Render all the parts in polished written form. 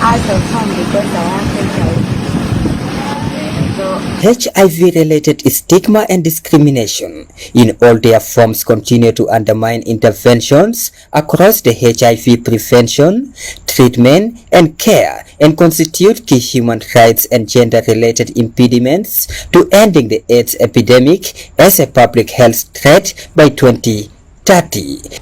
out of home because I have HIV. HIV-related stigma and discrimination in all their forms continue to undermine interventions across the HIV prevention, treatment, and care, and constitute key human rights and gender-related impediments to ending the AIDS epidemic as a public health threat by 2030.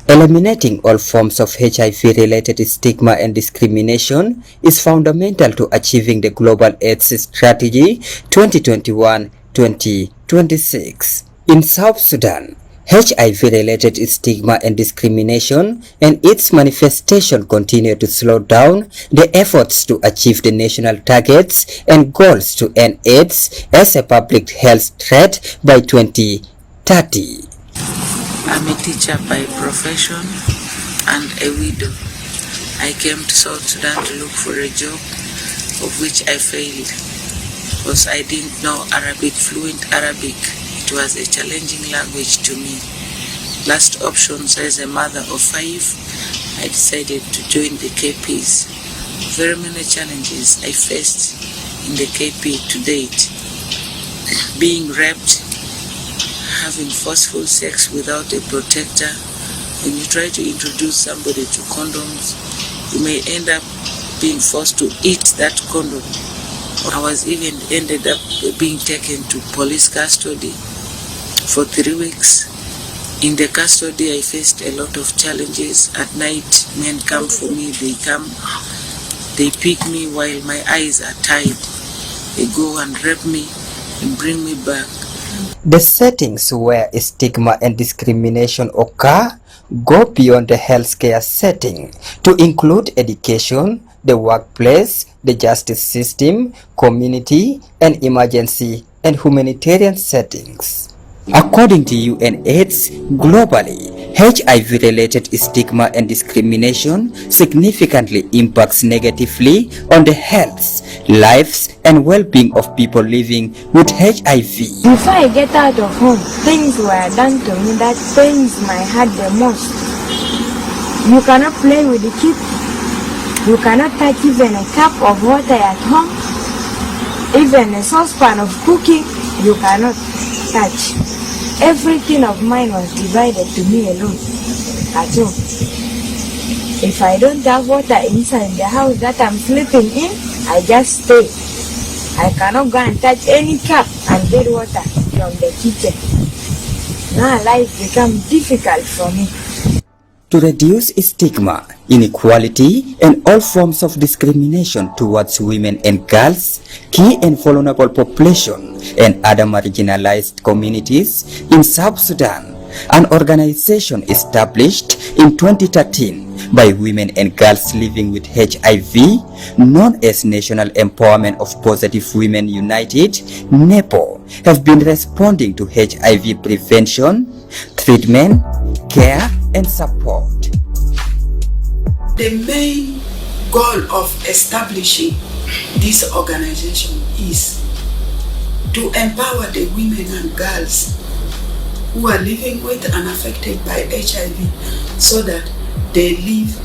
Eliminating all forms of HIV-related stigma and discrimination is fundamental to achieving the Global AIDS Strategy 2021-2026. In South Sudan, HIV-related stigma and discrimination and its manifestation continue to slow down the efforts to achieve the national targets and goals to end AIDS as a public health threat by 2030. I'm a teacher by profession and a widow. I came to South Sudan to look for a job, of which I failed because I didn't know fluent Arabic. It was a challenging language to me. Last options, as a mother of 5, I decided to join the KPs. Very many challenges I faced in the KP to date. Being raped, having forceful sex without a protector. When you try to introduce somebody to condoms, you may end up being forced to eat that condom. I was even ended up being taken to police custody for 3 weeks. In the custody, I faced a lot of challenges. At night, men come for me, they pick me while my eyes are tied. They go and rape me and bring me back. The settings where stigma and discrimination occur go beyond the healthcare setting to include education, the workplace, the justice system, community, and emergency and humanitarian settings. According to UNAIDS, globally, HIV-related stigma and discrimination significantly impacts negatively on the health, lives, and well-being of people living with HIV. Before I get out of home, things were done to me that pains my heart the most. You cannot play with the kid. You cannot touch even a cup of water at home. Even a saucepan of cooking, you cannot touch. Everything of mine was divided to me alone at home. If I don't have water inside the house that I'm sleeping in, I just stay. I cannot go and touch any cup and get water from the kitchen. Now life becomes difficult for me. To reduce stigma, inequality, and all forms of discrimination towards women and girls, key and vulnerable population, and other marginalized communities in South Sudan, an organization established in 2013 by women and girls living with HIV, known as National Empowerment of Positive Women United, NEPO, have been responding to HIV prevention, treatment, care, and support. The main goal of establishing this organization is to empower the women and girls who are living with and affected by HIV so that they live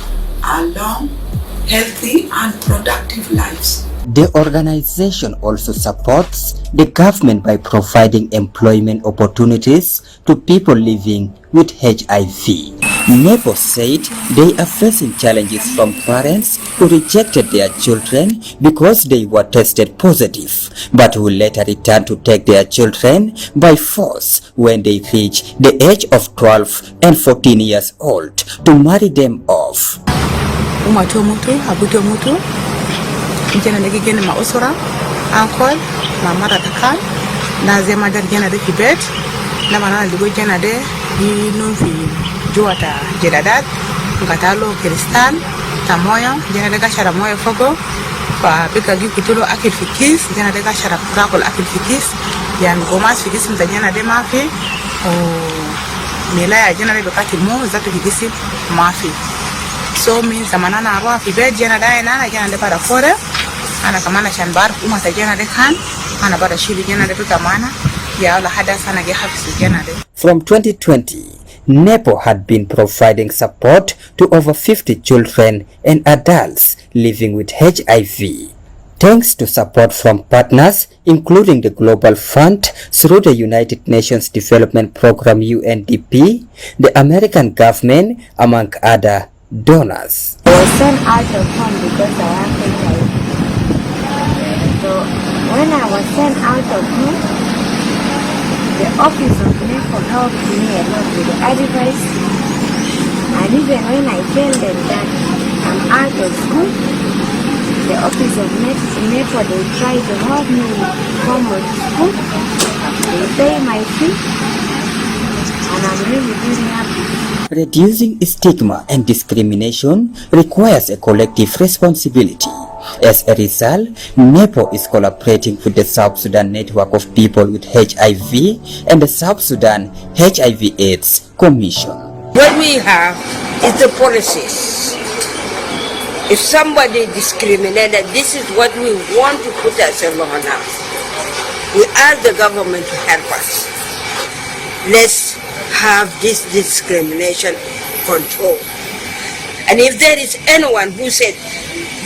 a long, healthy, and productive lives. The organization also supports the government by providing employment opportunities to people living with HIV. NEPO said they are facing challenges from parents who rejected their children because they were tested positive, but who later returned to take their children by force when they reach the age of 12 and 14 years old to marry them off. Jana da gigene ma usura ankol ma mara takan na zema dar jana da kibet na mana da jana da yi nufi juwata jedadat ngatalo kristal tamoyo jana da gashara moyo fogo fa bika gi kutulo akil fikis jana da gashara prakol akil fikis yan gomas fikis mtanyana de mafi o milaya jana da bakati mo zatu fikisi mafi so min zamana na roa fi bed jana da na jana da para fora ana kamana shanbar kuma ta jana da kan ana bada shiri jana da bika mana ya wala hada sana ge hafsu jana da. From 2020, NEPO had been providing support to over 50 children and adults living with HIV. Thanks to support from partners, including the Global Fund through the United Nations Development Program UNDP, the American government, among other donors. I was sent out of home because I have HIV. So when I was sent out of home, the office of NEPO helped me a lot with the advice. And even when I tell them that I'm out of school, the office of NEPO, they try to help me come to school. They pay my fee. And I'm really very happy. Reducing stigma and discrimination requires a collective responsibility. As a result, NEPO is collaborating with the South Sudan Network of People with HIV and the South Sudan HIV/AIDS Commission. What we have is the policies. If somebody discriminated, this is what we want to put as a law now. We ask the government to help us. Let's have this discrimination control. And if there is anyone who said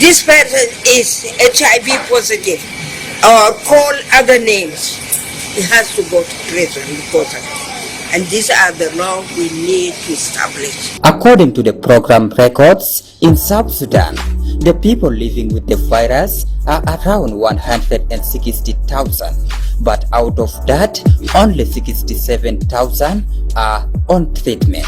this person is HIV positive or call other names, he has to go to prison because of it. And these are the laws we need to establish. According to the program records, in South Sudan, the people living with the virus are around 160,000, but out of that, only 67,000 are on treatment.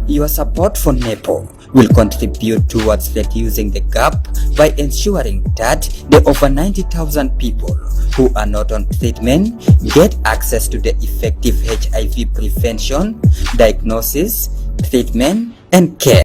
Your support for NEPO will contribute towards reducing the gap by ensuring that the over 90,000 people who are not on treatment get access to the effective HIV prevention, diagnosis, treatment, and care.